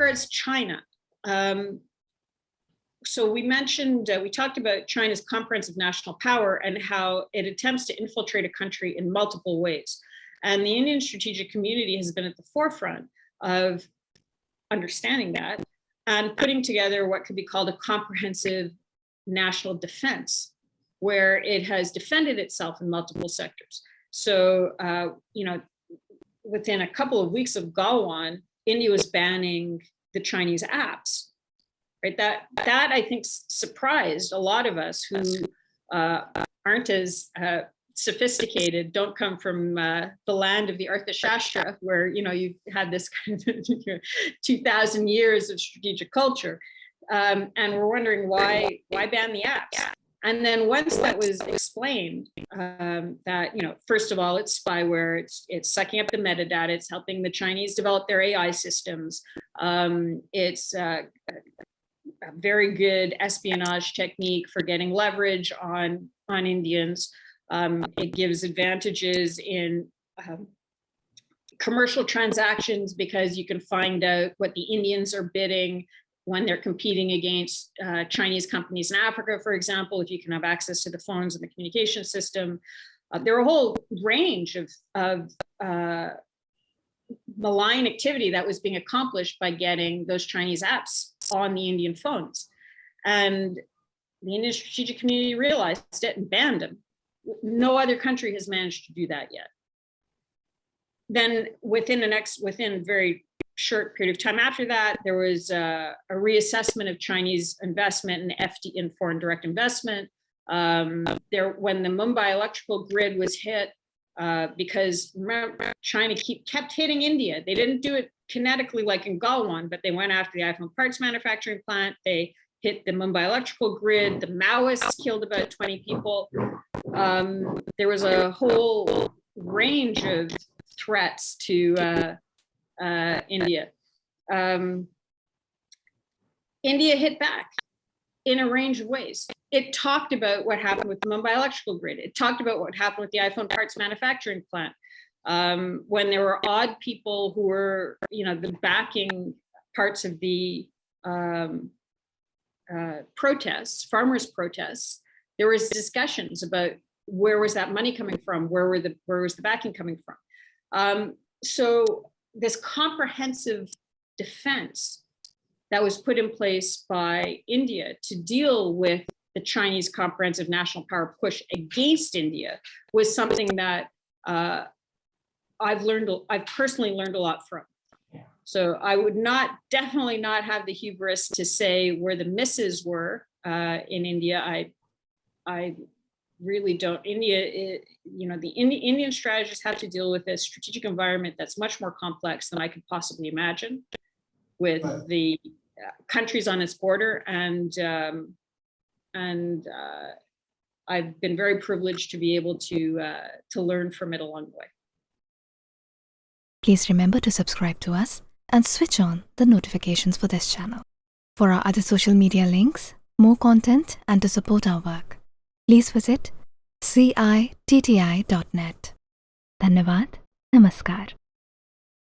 regards China, so we talked about China's comprehensive national power and how it attempts to infiltrate a country in multiple ways. And the Indian strategic community has been at the forefront of understanding that and putting together what could be called a comprehensive national defense, where it has defended itself in multiple sectors. So, within a couple of weeks of Galwan, India was banning the Chinese apps. Right, that I think surprised a lot of us who aren't as sophisticated, don't come from the land of the Arthashastra, where you've had this kind of 2,000 years of strategic culture, and we're wondering why ban the apps. And then once that was explained, that first of all, it's spyware, it's sucking up the metadata, it's helping the Chinese develop their AI systems, it's a very good espionage technique for getting leverage on Indians. It gives advantages in commercial transactions because you can find out what the Indians are bidding when they're competing against Chinese companies in Africa, for example, if you can have access to the phones and the communication system. There are a whole range of malign activity that was being accomplished by getting those Chinese apps on the Indian phones. And the Indian strategic community realized it and banned them. No other country has managed to do that yet. Then within a very short period of time after that, there was a reassessment of Chinese investment in foreign direct investment. When the Mumbai electrical grid was hit, because remember, China kept hitting India. They didn't do it kinetically like in Galwan, but they went after the iPhone parts manufacturing plant. They hit the Mumbai electrical grid. The Maoists killed about 20 people. There was a whole range of threats to India. India hit back in a range of ways. It talked about what happened with the Mumbai electrical grid. It talked about what happened with the iPhone parts manufacturing plant. When there were odd people who were, the backing parts of the protests, farmers' protests, there was discussions about where was that money coming from, where was the backing coming from. So this comprehensive defense that was put in place by India to deal with the Chinese comprehensive national power push against India was something that I've personally learned a lot from. So I would definitely not have the hubris to say where the misses were in India. I really don't. India, the Indian strategists have to deal with a strategic environment that's much more complex than I could possibly imagine, with the countries on its border, and I've been very privileged to be able to learn from it along the way. Please remember to subscribe to us and switch on the notifications for this channel. For our other social media links, more content, and to support our work, please visit citti.net. Dhanyavad. Namaskar.